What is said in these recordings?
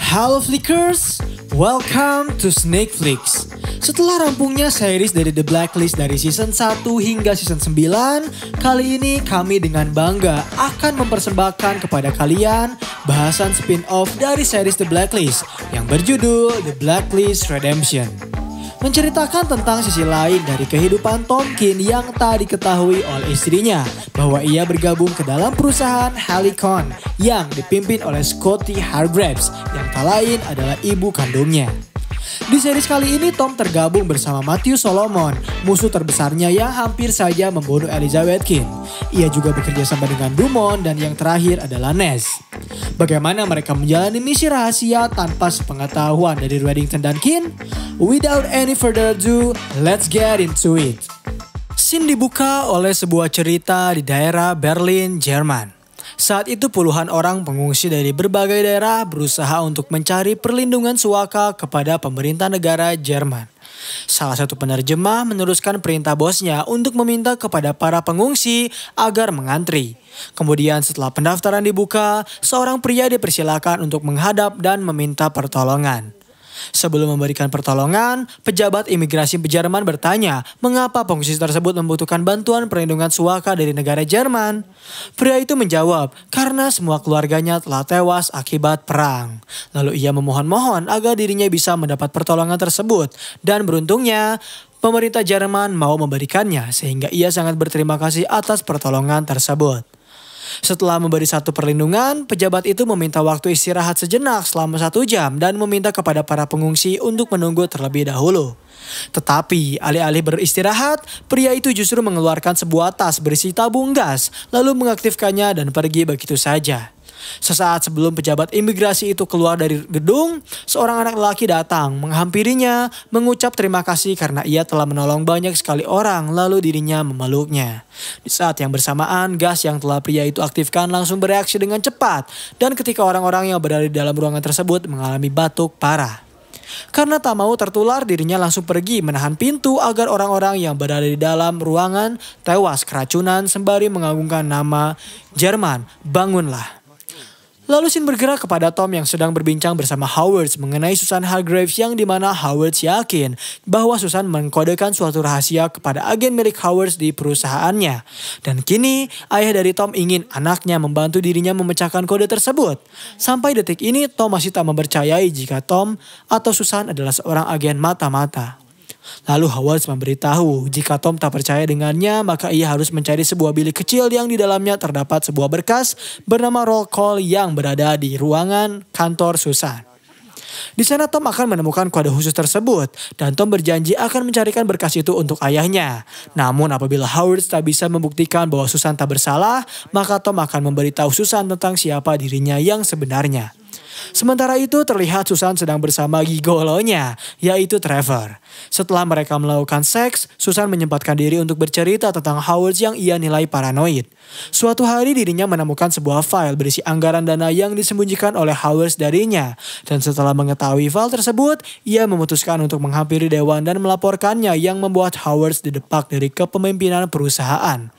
Halo Flickers, welcome to Snakeflix. Setelah rampungnya series dari The Blacklist dari season 1 hingga season 9, kali ini kami dengan bangga akan mempersembahkan kepada kalian bahasan spin-off dari series The Blacklist yang berjudul The Blacklist Redemption. Menceritakan tentang sisi lain dari kehidupan Tom Kin yang tak diketahui oleh istrinya bahwa ia bergabung ke dalam perusahaan Helicon yang dipimpin oleh Scotty Hargreaves yang tak lain adalah ibu kandungnya. Di series kali ini Tom tergabung bersama Matthew Solomon, musuh terbesarnya yang hampir saja membunuh Elizabeth Kin. Ia juga bekerja sama dengan Dumont dan yang terakhir adalah Ness. Bagaimana mereka menjalani misi rahasia tanpa sepengetahuan dari Reddington dan Kin? Without any further ado, let's get into it. Scene dibuka oleh sebuah cerita di daerah Berlin, Jerman. Saat itu puluhan orang pengungsi dari berbagai daerah berusaha untuk mencari perlindungan suaka kepada pemerintah negara Jerman. Salah satu penerjemah meneruskan perintah bosnya untuk meminta kepada para pengungsi agar mengantri. Kemudian setelah pendaftaran dibuka, seorang pria dipersilakan untuk menghadap dan meminta pertolongan. Sebelum memberikan pertolongan, pejabat imigrasi Jerman bertanya mengapa pengungsi tersebut membutuhkan bantuan perlindungan suaka dari negara Jerman. Pria itu menjawab karena semua keluarganya telah tewas akibat perang. Lalu ia memohon-mohon agar dirinya bisa mendapat pertolongan tersebut dan beruntungnya pemerintah Jerman mau memberikannya sehingga ia sangat berterima kasih atas pertolongan tersebut. Setelah memberi satu perlindungan, pejabat itu meminta waktu istirahat sejenak selama 1 jam dan meminta kepada para pengungsi untuk menunggu terlebih dahulu. Tetapi alih-alih beristirahat, pria itu justru mengeluarkan sebuah tas berisi tabung gas lalu mengaktifkannya dan pergi begitu saja. Sesaat sebelum pejabat imigrasi itu keluar dari gedung, seorang anak lelaki datang menghampirinya, mengucap terima kasih karena ia telah menolong banyak sekali orang lalu dirinya memeluknya. Di saat yang bersamaan, gas yang telah pria itu aktifkan langsung bereaksi dengan cepat dan ketika orang-orang yang berada di dalam ruangan tersebut mengalami batuk parah. Karena tak mau tertular, dirinya langsung pergi menahan pintu agar orang-orang yang berada di dalam ruangan tewas keracunan sembari mengagungkan nama Jerman, bangunlah. Lalu scene bergerak kepada Tom yang sedang berbincang bersama Howard mengenai Susan Hargreaves yang dimana Howard yakin bahwa Susan mengkodekan suatu rahasia kepada agen milik Howard di perusahaannya. Dan kini ayah dari Tom ingin anaknya membantu dirinya memecahkan kode tersebut. Sampai detik ini Tom masih tak mempercayai jika Tom atau Susan adalah seorang agen mata-mata. Lalu Howard memberitahu jika Tom tak percaya dengannya maka ia harus mencari sebuah bilik kecil yang di dalamnya terdapat sebuah berkas bernama roll call yang berada di ruangan kantor Susan. Di sana Tom akan menemukan kode khusus tersebut dan Tom berjanji akan mencarikan berkas itu untuk ayahnya. Namun apabila Howard tak bisa membuktikan bahwa Susan tak bersalah, maka Tom akan memberitahu Susan tentang siapa dirinya yang sebenarnya. Sementara itu terlihat Susan sedang bersama gigolonya, yaitu Trevor. Setelah mereka melakukan seks, Susan menyempatkan diri untuk bercerita tentang Howard yang ia nilai paranoid. Suatu hari dirinya menemukan sebuah file berisi anggaran dana yang disembunyikan oleh Howard darinya. Dan setelah mengetahui file tersebut, ia memutuskan untuk menghampiri dewan dan melaporkannya yang membuat Howard didepak dari kepemimpinan perusahaan.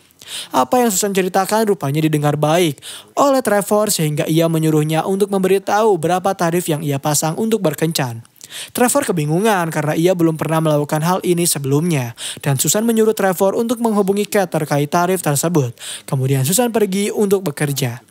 Apa yang Susan ceritakan rupanya didengar baik oleh Trevor sehingga ia menyuruhnya untuk memberitahu berapa tarif yang ia pasang untuk berkencan. Trevor kebingungan karena ia belum pernah melakukan hal ini sebelumnya dan Susan menyuruh Trevor untuk menghubungi Kate terkait tarif tersebut. Kemudian Susan pergi untuk bekerja.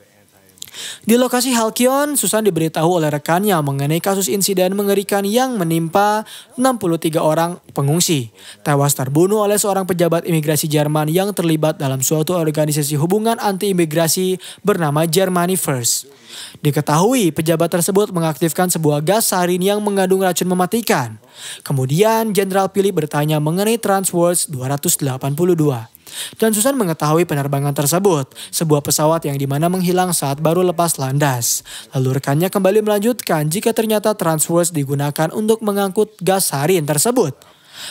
Di lokasi Halcyon, Susan diberitahu oleh rekannya mengenai kasus insiden mengerikan yang menimpa 63 orang pengungsi. Tewas terbunuh oleh seorang pejabat imigrasi Jerman yang terlibat dalam suatu organisasi hubungan anti-imigrasi bernama Germany First. Diketahui pejabat tersebut mengaktifkan sebuah gas sarin yang mengandung racun mematikan. Kemudian Jenderal Philip bertanya mengenai Transworld 282. Dan Susan mengetahui penerbangan tersebut, sebuah pesawat yang dimana menghilang saat baru lepas landas. Lalu rekannya kembali melanjutkan jika ternyata Transworld digunakan untuk mengangkut gas sarin tersebut.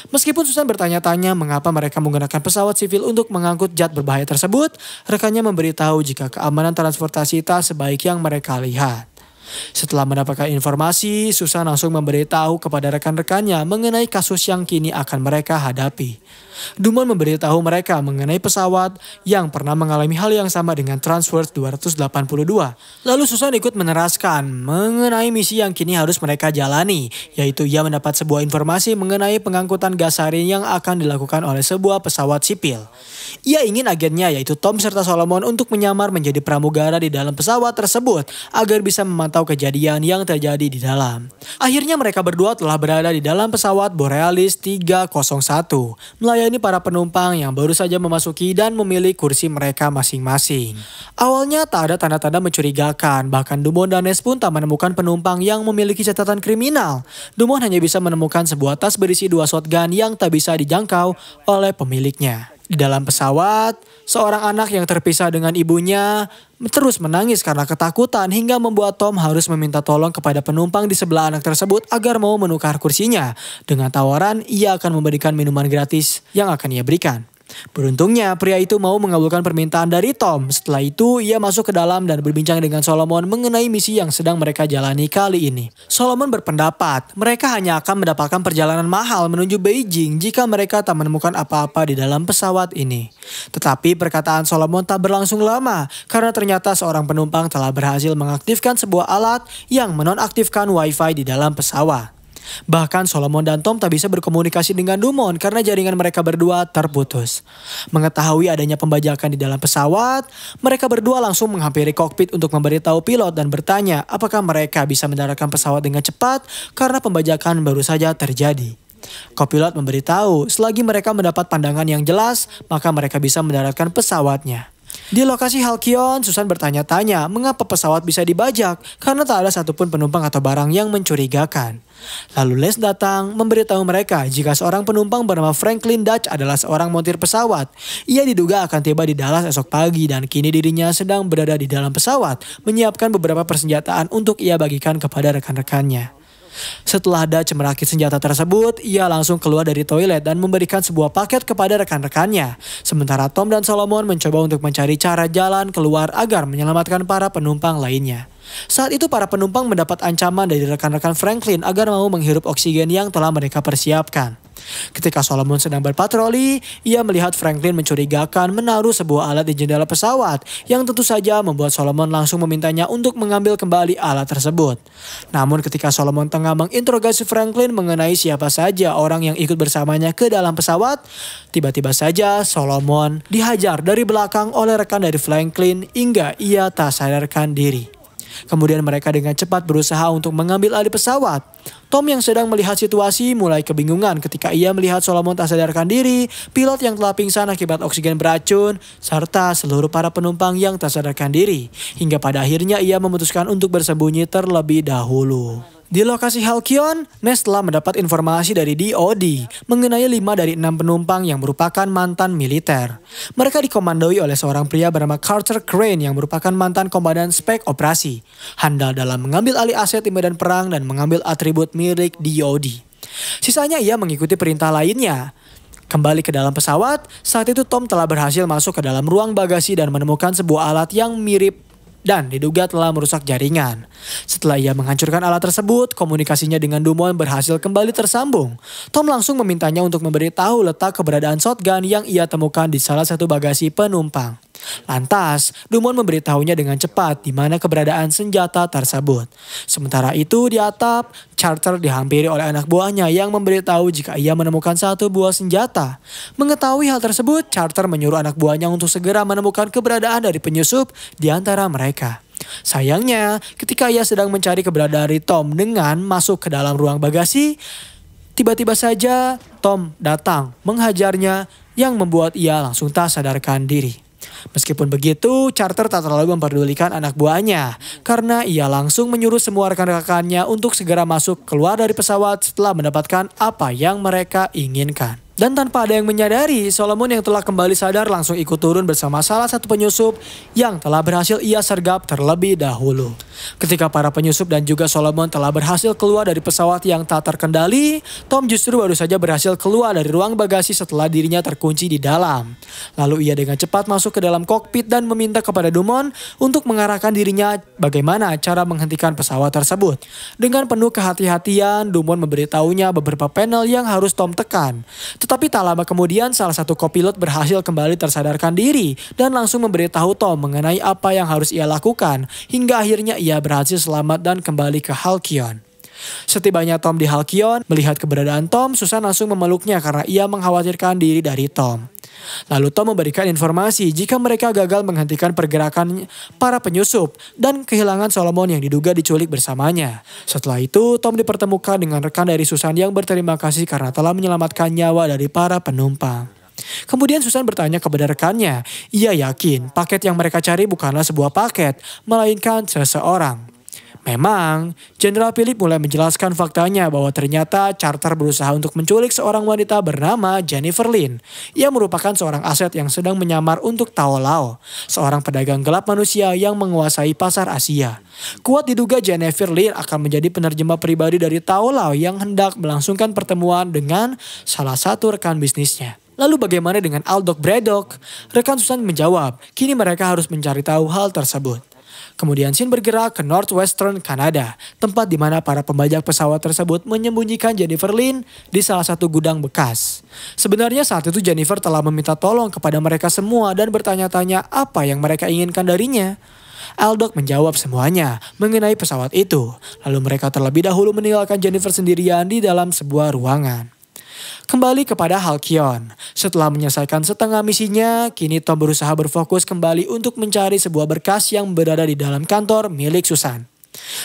Meskipun Susan bertanya-tanya mengapa mereka menggunakan pesawat sivil untuk mengangkut zat berbahaya tersebut, rekannya memberitahu jika keamanan transportasi tak sebaik yang mereka lihat. Setelah mendapatkan informasi, Susan langsung memberitahu kepada rekan-rekannya mengenai kasus yang kini akan mereka hadapi. Dumont memberitahu mereka mengenai pesawat yang pernah mengalami hal yang sama dengan Transworth 282. Lalu Susan ikut meneraskan mengenai misi yang kini harus mereka jalani, yaitu ia mendapat sebuah informasi mengenai pengangkutan gas sarin yang akan dilakukan oleh sebuah pesawat sipil. Ia ingin agennya yaitu Tom serta Solomon untuk menyamar menjadi pramugara di dalam pesawat tersebut agar bisa memantau kejadian yang terjadi di dalam. Akhirnya mereka berdua telah berada di dalam pesawat Borealis 301, melayani para penumpang yang baru saja memasuki dan memilih kursi mereka masing-masing. Awalnya tak ada tanda-tanda mencurigakan, bahkan Dumont dan Ness pun tak menemukan penumpang yang memiliki catatan kriminal. Dumont hanya bisa menemukan sebuah tas berisi 2 shotgun yang tak bisa dijangkau oleh pemiliknya. Di dalam pesawat, seorang anak yang terpisah dengan ibunya terus menangis karena ketakutan hingga membuat Tom harus meminta tolong kepada penumpang di sebelah anak tersebut agar mau menukar kursinya. Dengan tawaran, ia akan memberikan minuman gratis yang akan ia berikan. Beruntungnya pria itu mau mengabulkan permintaan dari Tom. Setelah itu ia masuk ke dalam dan berbincang dengan Solomon mengenai misi yang sedang mereka jalani kali ini. Solomon berpendapat mereka hanya akan mendapatkan perjalanan mahal menuju Beijing jika mereka tak menemukan apa-apa di dalam pesawat ini. Tetapi perkataan Solomon tak berlangsung lama karena ternyata seorang penumpang telah berhasil mengaktifkan sebuah alat yang menonaktifkan wifi di dalam pesawat. Bahkan Solomon dan Tom tak bisa berkomunikasi dengan Dumont karena jaringan mereka berdua terputus. Mengetahui adanya pembajakan di dalam pesawat, mereka berdua langsung menghampiri kokpit untuk memberitahu pilot dan bertanya apakah mereka bisa mendaratkan pesawat dengan cepat karena pembajakan baru saja terjadi. Kopilot memberitahu selagi mereka mendapat pandangan yang jelas, maka mereka bisa mendaratkan pesawatnya. Di lokasi Halcyon, Susan bertanya-tanya mengapa pesawat bisa dibajak karena tak ada satupun penumpang atau barang yang mencurigakan. Lalu Les datang memberitahu mereka jika seorang penumpang bernama Franklin Dutch adalah seorang montir pesawat. Ia diduga akan tiba di Dallas esok pagi dan kini dirinya sedang berada di dalam pesawat menyiapkan beberapa persenjataan untuk ia bagikan kepada rekan-rekannya. Setelah Dutch merakit senjata tersebut, ia langsung keluar dari toilet dan memberikan sebuah paket kepada rekan-rekannya. Sementara Tom dan Solomon mencoba untuk mencari cara jalan keluar agar menyelamatkan para penumpang lainnya. Saat itu para penumpang mendapat ancaman dari rekan-rekan Franklin agar mau menghirup oksigen yang telah mereka persiapkan. Ketika Solomon sedang berpatroli, ia melihat Franklin mencurigakan menaruh sebuah alat di jendela pesawat yang tentu saja membuat Solomon langsung memintanya untuk mengambil kembali alat tersebut. Namun ketika Solomon tengah menginterogasi Franklin mengenai siapa saja orang yang ikut bersamanya ke dalam pesawat, tiba-tiba saja Solomon dihajar dari belakang oleh rekan dari Franklin hingga ia tak sadarkan diri. Kemudian mereka dengan cepat berusaha untuk mengambil alih pesawat. Tom yang sedang melihat situasi mulai kebingungan ketika ia melihat Solomon tak sadarkan diri, pilot yang telah pingsan akibat oksigen beracun, serta seluruh para penumpang yang tak sadarkan diri. Hingga pada akhirnya ia memutuskan untuk bersembunyi terlebih dahulu. Di lokasi Halcyon, Ness telah mendapat informasi dari DoD mengenai 5 dari 6 penumpang yang merupakan mantan militer. Mereka dikomandoi oleh seorang pria bernama Carter Crane yang merupakan mantan komandan spek operasi, handal dalam mengambil alih aset di medan perang dan mengambil atribut milik DoD. Sisanya ia mengikuti perintah lainnya. Kembali ke dalam pesawat, saat itu Tom telah berhasil masuk ke dalam ruang bagasi dan menemukan sebuah alat yang mirip dan diduga telah merusak jaringan. Setelah ia menghancurkan alat tersebut, komunikasinya dengan Dumont berhasil kembali tersambung. Tom langsung memintanya untuk memberitahu letak keberadaan shotgun yang ia temukan di salah satu bagasi penumpang. Lantas, Dumont memberitahunya dengan cepat di mana keberadaan senjata tersebut. Sementara itu di atap, Carter dihampiri oleh anak buahnya yang memberitahu jika ia menemukan satu buah senjata. Mengetahui hal tersebut, Carter menyuruh anak buahnya untuk segera menemukan keberadaan dari penyusup di antara mereka. Sayangnya, ketika ia sedang mencari keberadaan dari Tom dengan masuk ke dalam ruang bagasi, tiba-tiba saja Tom datang menghajarnya yang membuat ia langsung tak sadarkan diri. Meskipun begitu, Carter tak terlalu memperdulikan anak buahnya karena ia langsung menyuruh semua rekan-rekannya untuk segera masuk keluar dari pesawat setelah mendapatkan apa yang mereka inginkan. Dan tanpa ada yang menyadari, Solomon yang telah kembali sadar langsung ikut turun bersama salah satu penyusup yang telah berhasil ia sergap terlebih dahulu. Ketika para penyusup dan juga Solomon telah berhasil keluar dari pesawat yang tak terkendali, Tom justru baru saja berhasil keluar dari ruang bagasi setelah dirinya terkunci di dalam. Lalu ia dengan cepat masuk ke dalam kokpit dan meminta kepada Dumont untuk mengarahkan dirinya bagaimana cara menghentikan pesawat tersebut. Dengan penuh kehati-hatian, Dumont memberitahunya beberapa panel yang harus Tom tekan. Tetapi tak lama kemudian salah satu kopilot berhasil kembali tersadarkan diri dan langsung memberitahu Tom mengenai apa yang harus ia lakukan hingga akhirnya ia berhasil selamat dan kembali ke Halcyon. Setibanya Tom di Halcyon, melihat keberadaan Tom, Susan langsung memeluknya karena ia mengkhawatirkan diri dari Tom. Lalu Tom memberikan informasi jika mereka gagal menghentikan pergerakan para penyusup dan kehilangan Solomon yang diduga diculik bersamanya. Setelah itu, Tom dipertemukan dengan rekan dari Susan yang berterima kasih karena telah menyelamatkan nyawa dari para penumpang. Kemudian Susan bertanya kepada rekannya, ia yakin paket yang mereka cari bukanlah sebuah paket, melainkan seseorang. Memang, Jenderal Philip mulai menjelaskan faktanya bahwa ternyata Carter berusaha untuk menculik seorang wanita bernama Jennifer Lin. Ia merupakan seorang aset yang sedang menyamar untuk Tao Lao, seorang pedagang gelap manusia yang menguasai pasar Asia. Kuat diduga Jennifer Lin akan menjadi penerjemah pribadi dari Tao Lao yang hendak melangsungkan pertemuan dengan salah satu rekan bisnisnya. Lalu bagaimana dengan Aldock Braddock? Rekan Susan menjawab, kini mereka harus mencari tahu hal tersebut. Kemudian Sin bergerak ke Northwestern Kanada, tempat di mana para pembajak pesawat tersebut menyembunyikan Jennifer Lin di salah satu gudang bekas. Sebenarnya saat itu Jennifer telah meminta tolong kepada mereka semua dan bertanya-tanya apa yang mereka inginkan darinya. Aldock menjawab semuanya mengenai pesawat itu. Lalu mereka terlebih dahulu meninggalkan Jennifer sendirian di dalam sebuah ruangan. Kembali kepada Halcyon. Setelah menyelesaikan setengah misinya, kini Tom berusaha berfokus kembali untuk mencari sebuah berkas yang berada di dalam kantor milik Susan.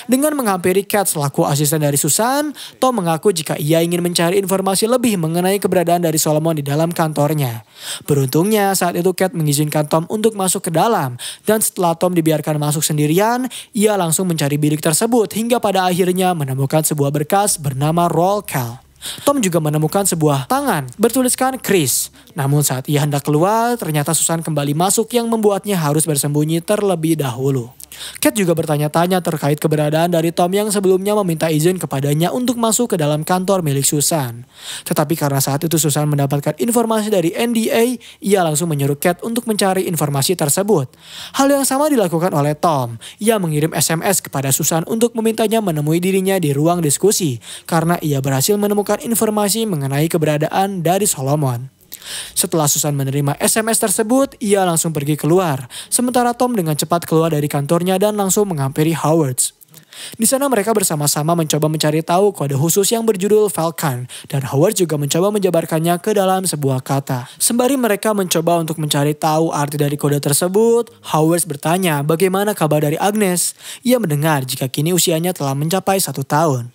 Dengan menghampiri Kat selaku asisten dari Susan, Tom mengaku jika ia ingin mencari informasi lebih mengenai keberadaan dari Solomon di dalam kantornya. Beruntungnya saat itu Kat mengizinkan Tom untuk masuk ke dalam, dan setelah Tom dibiarkan masuk sendirian, ia langsung mencari bilik tersebut hingga pada akhirnya menemukan sebuah berkas bernama Roll Call. Tom juga menemukan sebuah tangan bertuliskan Chris. Namun saat ia hendak keluar, ternyata Susan kembali masuk yang membuatnya harus bersembunyi terlebih dahulu. Kat juga bertanya-tanya terkait keberadaan dari Tom yang sebelumnya meminta izin kepadanya untuk masuk ke dalam kantor milik Susan. Tetapi karena saat itu Susan mendapatkan informasi dari NDA, ia langsung menyuruh Kat untuk mencari informasi tersebut. Hal yang sama dilakukan oleh Tom. Ia mengirim SMS kepada Susan untuk memintanya menemui dirinya di ruang diskusi karena ia berhasil menemukan informasi mengenai keberadaan dari Solomon. Setelah Susan menerima SMS tersebut, ia langsung pergi keluar. Sementara Tom dengan cepat keluar dari kantornya dan langsung menghampiri Howards. Di sana mereka bersama-sama mencoba mencari tahu kode khusus yang berjudul Falcon, dan Howard juga mencoba menjabarkannya ke dalam sebuah kata. Sembari mereka mencoba untuk mencari tahu arti dari kode tersebut, Howard bertanya bagaimana kabar dari Agnes. Ia mendengar jika kini usianya telah mencapai 1 tahun.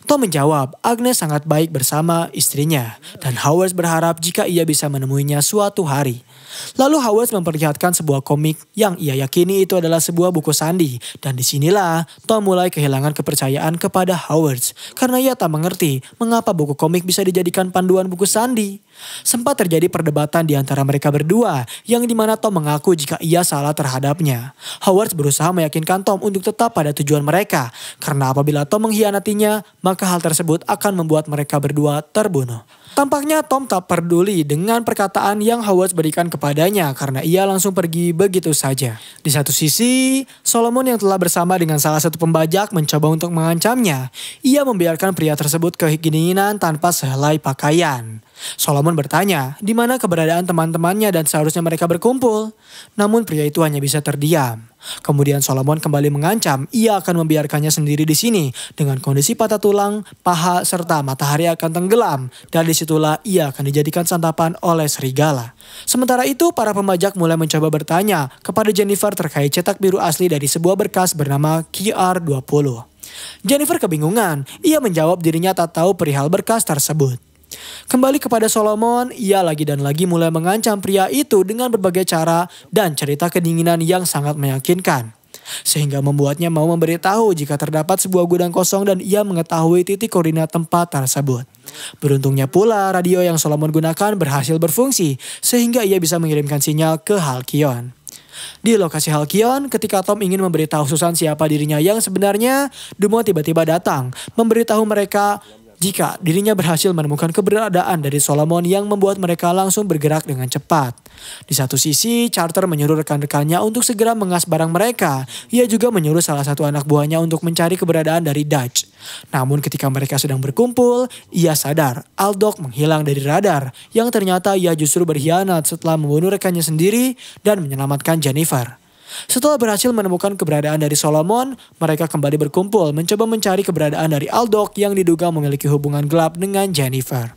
Tom menjawab, Agnes sangat baik bersama istrinya, dan Howard berharap jika ia bisa menemuinya suatu hari. Lalu Howard memperlihatkan sebuah komik yang ia yakini itu adalah sebuah buku sandi, dan disinilah Tom mulai kehilangan kepercayaan kepada Howard karena ia tak mengerti mengapa buku komik bisa dijadikan panduan buku sandi. Sempat terjadi perdebatan di antara mereka berdua yang dimana Tom mengaku jika ia salah terhadapnya. Howard berusaha meyakinkan Tom untuk tetap pada tujuan mereka karena apabila Tom mengkhianatinya maka hal tersebut akan membuat mereka berdua terbunuh. Tampaknya Tom tak peduli dengan perkataan yang Howard berikan kepadanya karena ia langsung pergi begitu saja. Di satu sisi, Solomon yang telah bersama dengan salah satu pembajak mencoba untuk mengancamnya. Ia membiarkan pria tersebut kedinginan tanpa sehelai pakaian. Solomon bertanya di mana keberadaan teman-temannya dan seharusnya mereka berkumpul. Namun pria itu hanya bisa terdiam. Kemudian Solomon kembali mengancam ia akan membiarkannya sendiri di sini dengan kondisi patah tulang, paha, serta matahari akan tenggelam. Dan disitulah ia akan dijadikan santapan oleh serigala. Sementara itu para pembajak mulai mencoba bertanya kepada Jennifer terkait cetak biru asli dari sebuah berkas bernama QR20. Jennifer kebingungan, ia menjawab dirinya tak tahu perihal berkas tersebut. Kembali kepada Solomon, ia lagi dan lagi mulai mengancam pria itu dengan berbagai cara dan cerita kedinginan yang sangat meyakinkan. sehingga membuatnya mau memberitahu jika terdapat sebuah gudang kosong dan ia mengetahui titik koordinat tempat tersebut. Beruntungnya pula radio yang Solomon gunakan berhasil berfungsi sehingga ia bisa mengirimkan sinyal ke Halcyon. Di lokasi Halcyon, ketika Tom ingin memberitahu Susan siapa dirinya yang sebenarnya, Dumont tiba-tiba datang memberitahu mereka jika dirinya berhasil menemukan keberadaan dari Solomon yang membuat mereka langsung bergerak dengan cepat. Di satu sisi, Carter menyuruh rekan-rekannya untuk segera mengas barang mereka. Ia juga menyuruh salah satu anak buahnya untuk mencari keberadaan dari Dutch. Namun ketika mereka sedang berkumpul, ia sadar Aldock menghilang dari radar, yang ternyata ia justru berkhianat setelah membunuh rekannya sendiri dan menyelamatkan Jennifer. Setelah berhasil menemukan keberadaan dari Solomon, mereka kembali berkumpul mencoba mencari keberadaan dari Aldock yang diduga memiliki hubungan gelap dengan Jennifer.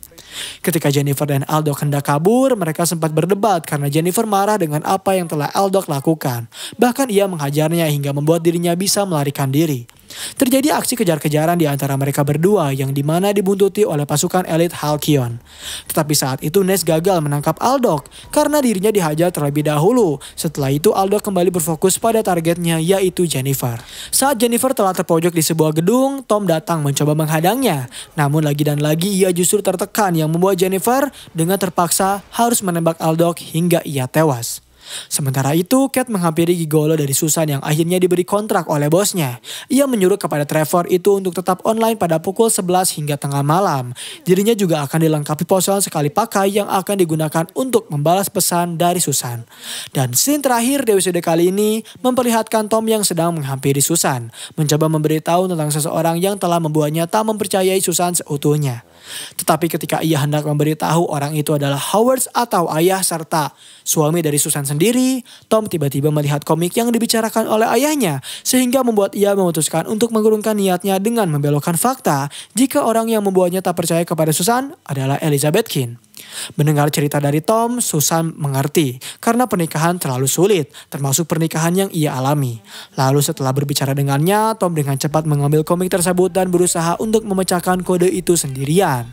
Ketika Jennifer dan Aldock hendak kabur, mereka sempat berdebat karena Jennifer marah dengan apa yang telah Aldock lakukan. Bahkan ia menghajarnya hingga membuat dirinya bisa melarikan diri. Terjadi aksi kejar-kejaran di antara mereka berdua yang dimana dibuntuti oleh pasukan elit Halcyon. Tetapi saat itu Ness gagal menangkap Aldock karena dirinya dihajar terlebih dahulu. Setelah itu Aldock kembali berfokus pada targetnya, yaitu Jennifer. Saat Jennifer telah terpojok di sebuah gedung, Tom datang mencoba menghadangnya. Namun lagi dan lagi ia justru tertekan yang membuat Jennifer dengan terpaksa harus menembak Aldock hingga ia tewas. Sementara itu, Cat menghampiri gigolo dari Susan yang akhirnya diberi kontrak oleh bosnya. Ia menyuruh kepada Trevor itu untuk tetap online pada pukul 11 hingga tengah malam. Dirinya juga akan dilengkapi ponsel sekali pakai yang akan digunakan untuk membalas pesan dari Susan. Dan scene terakhir di episode kali ini memperlihatkan Tom yang sedang menghampiri Susan, mencoba memberitahu tentang seseorang yang telah membuatnya tak mempercayai Susan seutuhnya. Tetapi ketika ia hendak memberitahu orang itu adalah Howard atau ayah serta suami dari Susan sendiri, Tom tiba-tiba melihat komik yang dibicarakan oleh ayahnya sehingga membuat ia memutuskan untuk mengurungkan niatnya dengan membelokkan fakta jika orang yang membuatnya tak percaya kepada Susan adalah Elizabeth Kane. Mendengar cerita dari Tom, Susan mengerti karena pernikahan terlalu sulit, termasuk pernikahan yang ia alami. Lalu setelah berbicara dengannya, Tom dengan cepat mengambil komik tersebut dan berusaha untuk memecahkan kode itu sendirian.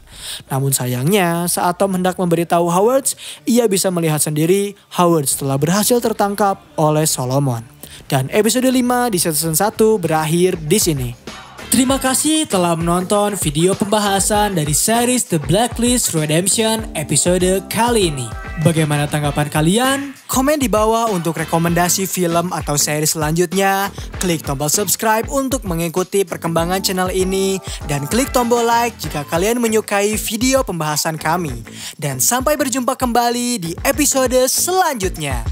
Namun sayangnya, saat Tom hendak memberitahu Howard, ia bisa melihat sendiri Howard telah berhasil tertangkap oleh Solomon. Dan episode 5 di season 1 berakhir di sini. Terima kasih telah menonton video pembahasan dari series The Blacklist Redemption episode kali ini. Bagaimana tanggapan kalian? Komen di bawah untuk rekomendasi film atau series selanjutnya. Klik tombol subscribe untuk mengikuti perkembangan channel ini. Dan klik tombol like jika kalian menyukai video pembahasan kami. Dan sampai berjumpa kembali di episode selanjutnya.